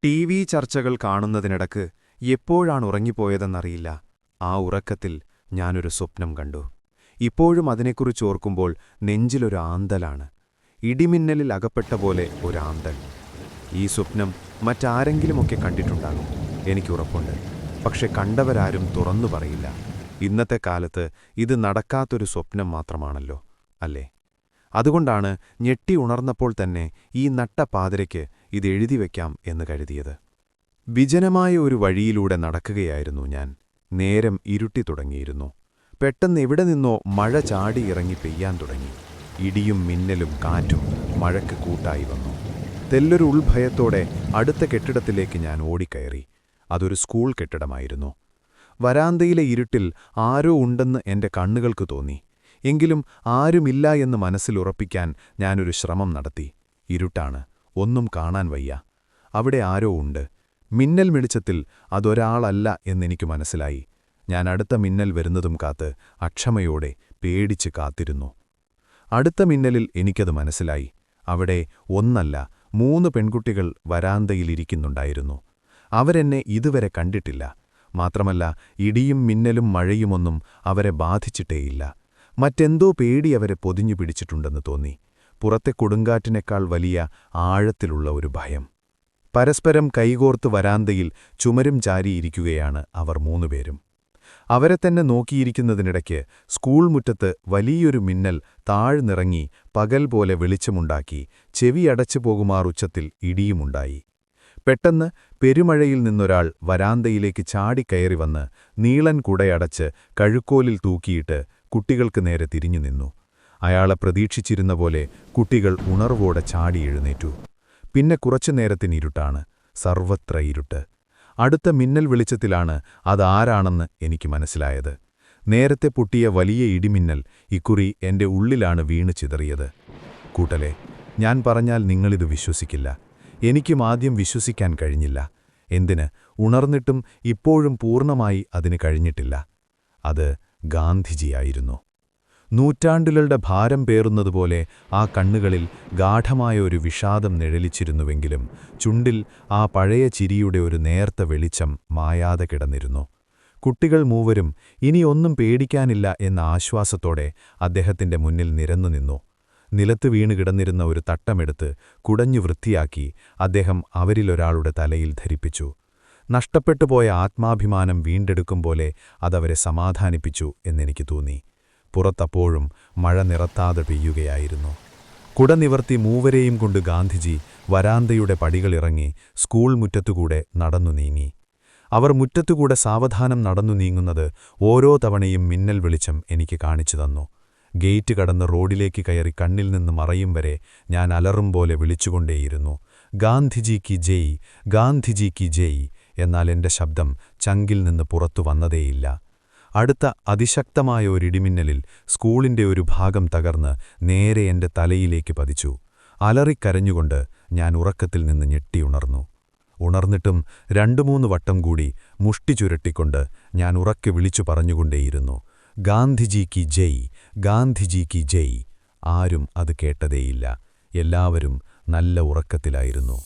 TV. ചർച്ചകൾ കാണുന്നതിനിടക്ക് എപ്പോഴാണ് ഉറങ്ങിപ്പോയതെന്നറിയില്ല. ആ ഉറക്കത്തിൽ ഞാനൊരു സ്വപ്നം കണ്ടു. ഇപ്പോഴും അതിനെക്കുറിച്ചോർക്കുമ്പോൾ നെഞ്ചിലൊരു ആന്തലാണ്. ഇടിമിന്നലിൽ അകപ്പെട്ട പോലെ ഒരാന്തൽ. ഈ സ്വപ്നം മറ്റാരെങ്കിലുമൊക്കെ കണ്ടിട്ടുണ്ടാകും, എനിക്കുറപ്പുണ്ട്. പക്ഷെ കണ്ടവരാരും തുറന്നു പറയില്ല. ഇന്നത്തെ കാലത്ത് ഇത് നടക്കാത്തൊരു സ്വപ്നം മാത്രമാണല്ലോ, അല്ലേ? അതുകൊണ്ടാണ് ഞെട്ടി ഉണർന്നപ്പോൾ തന്നെ ഈ നട്ടപ്പാതിരയ്ക്ക് ഇതെഴുതിവെക്കാം എന്ന് കരുതിയത്. വിജനമായ ഒരു വഴിയിലൂടെ നടക്കുകയായിരുന്നു ഞാൻ. നേരം ഇരുട്ടി തുടങ്ങിയിരുന്നു. പെട്ടെന്ന് എവിടെ നിന്നോ മഴ ചാടി ഇറങ്ങി പെയ്യാൻ തുടങ്ങി. ഇടിയും മിന്നലും കാറ്റും മഴയ്ക്ക് കൂട്ടായി വന്നു. തെല്ലൊരു ഉൾഭയത്തോടെ അടുത്ത കെട്ടിടത്തിലേക്ക് ഞാൻ ഓടിക്കയറി. അതൊരു സ്കൂൾ കെട്ടിടമായിരുന്നു. വരാന്തയിലെ ഇരുട്ടിൽ ആരോ ഉണ്ടെന്ന് എന്റെ കണ്ണുകൾക്ക് തോന്നി. എങ്കിലും ആരുമില്ല എന്ന് മനസ്സിലുറപ്പിക്കാൻ ഞാനൊരു ശ്രമം നടത്തി. ഇരുട്ടാണ്, ഒന്നും കാണാൻ വയ്യ. അവിടെ ആരോ ഉണ്ട്. മിന്നൽ വെളിച്ചത്തിൽ അതൊരാളല്ല എന്നെനിക്ക് മനസ്സിലായി. ഞാൻ അടുത്ത മിന്നൽ വരുന്നതും കാത്ത് അക്ഷമയോടെ പേടിച്ച് കാത്തിരുന്നു. അടുത്ത മിന്നലിൽ എനിക്കത് മനസ്സിലായി. അവിടെ ഒന്നല്ല 3 പെൺകുട്ടികൾ വരാന്തയിലിരിക്കുന്നുണ്ടായിരുന്നു. അവരെന്നെ ഇതുവരെ കണ്ടിട്ടില്ല. മാത്രമല്ല, ഇടിയും മിന്നലും മഴയുമൊന്നും അവരെ ബാധിച്ചിട്ടേയില്ല. മറ്റെന്തോ പേടി അവരെ പൊതിഞ്ഞു പിടിച്ചിട്ടുണ്ടെന്ന് തോന്നി. പുറത്തെ കൊടുങ്കാറ്റിനേക്കാൾ വലിയ ആഴത്തിലുള്ള ഒരു ഭയം. പരസ്പരം കൈകോർത്ത് വരാന്തയിൽ ചുമരും ചാരിയിരിക്കുകയാണ് അവർ 3 പേരും. അവരെ തന്നെ നോക്കിയിരിക്കുന്നതിനിടയ്ക്ക് സ്കൂൾ മുറ്റത്ത് വലിയൊരു മിന്നൽ താഴ്ന്നിറങ്ങി പകൽ പോലെ വെളിച്ചമുണ്ടാക്കി. ചെവിയടച്ചു പോകുമാറുച്ചത്തിൽ ഇടിയുമുണ്ടായി. പെട്ടെന്ന് പെരുമഴയിൽ നിന്നൊരാൾ വരാന്തയിലേക്ക് ചാടിക്കയറി വന്ന് നീളൻ കുടയടച്ച് കഴുക്കോലിൽ തൂക്കിയിട്ട് കുട്ടികൾക്ക് നേരെ തിരിഞ്ഞു നിന്നു. അയാളെ പ്രതീക്ഷിച്ചിരുന്ന പോലെ കുട്ടികൾ ഉണർവോടെ ചാടി എഴുന്നേറ്റു. പിന്നെ കുറച്ചുനേരത്തിനിരുട്ടാണ്, സർവത്ര ഇരുട്ട്. അടുത്ത മിന്നൽ വെളിച്ചത്തിലാണ് അതാരാണെന്ന് എനിക്ക് മനസ്സിലായത്. നേരത്തെ പൊട്ടിയ വലിയ ഇടിമിന്നൽ ഇക്കുറി എന്റെ ഉള്ളിലാണ് വീണ് ചിതറിയത്. കൂട്ടലെ, ഞാൻ പറഞ്ഞാൽ നിങ്ങളിത് വിശ്വസിക്കില്ല. എനിക്കും ആദ്യം വിശ്വസിക്കാൻ കഴിഞ്ഞില്ല. എന്തിന്, ഉണർന്നിട്ടും ഇപ്പോഴും പൂർണ്ണമായി അതിന് കഴിഞ്ഞിട്ടില്ല. അത് ഗാന്ധിജിയായിരുന്നു. നൂറ്റാണ്ടുകളുടെ ഭാരം പേറുന്നതുപോലെ ആ കണ്ണുകളിൽ ഗാഢമായ ഒരു വിഷാദം നിഴലിച്ചിരുന്നുവെങ്കിലും ചുണ്ടിൽ ആ പഴയ ചിരിയുടെ ഒരു നേർത്ത വെളിച്ചം മായാതെ കിടന്നിരുന്നു. കുട്ടികൾ 3 ഇനിയൊന്നും പേടിക്കാനില്ല എന്ന ആശ്വാസത്തോടെ അദ്ദേഹത്തിന്റെ മുന്നിൽ നിരന്നു നിന്നു. നിലത്ത് വീണ് കിടന്നിരുന്ന ഒരു തട്ടമെടുത്ത് കുടഞ്ഞു വൃത്തിയാക്കി അദ്ദേഹം അവരിലൊരാളുടെ തലയിൽ ധരിപ്പിച്ചു. നഷ്ടപ്പെട്ടുപോയ ആത്മാഭിമാനം വീണ്ടെടുക്കും പോലെ അതവരെ സമാധാനിപ്പിച്ചു എന്നെനിക്ക് തോന്നി. പുറത്തപ്പോഴും മഴ നിറത്താതെ പെയ്യുകയായിരുന്നു. കുട നിവർത്തി 3 കൊണ്ട് ഗാന്ധിജി വരാന്തയുടെ പടികളിറങ്ങി സ്കൂൾ മുറ്റത്തുകൂടെ നടന്നു നീങ്ങി. അവർ മുറ്റത്തുകൂടെ സാവധാനം നടന്നു നീങ്ങുന്നത് ഓരോ തവണയും മിന്നൽ വെളിച്ചം എനിക്ക് കാണിച്ചു തന്നു. ഗേറ്റ് കടന്ന് റോഡിലേക്ക് കയറി കണ്ണിൽ നിന്ന് മറയും വരെ ഞാൻ അലറും പോലെ വിളിച്ചുകൊണ്ടേയിരുന്നു, ഗാന്ധിജി കി ജയ്, ഗാന്ധിജി കി ജയ്. എന്നാൽ എന്റെ ശബ്ദം ചങ്കിൽ നിന്ന് പുറത്തു വന്നതേയില്ല. അടുത്ത അതിശക്തമായ ഒരിടിമിന്നലിൽ സ്കൂളിന്റെ ഒരു ഭാഗം തകർന്ന് നേരെ എന്റെ തലയിലേക്ക് പതിച്ചു. അലറിക്കരഞ്ഞുകൊണ്ട് ഞാൻ ഉറക്കത്തിൽ നിന്ന് ഞെട്ടിയുണർന്നു. ഉണർന്നിട്ടും 2-3 വട്ടം കൂടി മുഷ്ടി ചുരട്ടിക്കൊണ്ട് ഞാൻ ഉറക്കെ വിളിച്ചു പറഞ്ഞുകൊണ്ടേയിരുന്നു, ഗാന്ധിജി കി ജയ്, ഗാന്ധിജി കി ജയ്. ആരും അത് കേട്ടതേയില്ല. എല്ലാവരും നല്ല ഉറക്കത്തിലായിരുന്നു.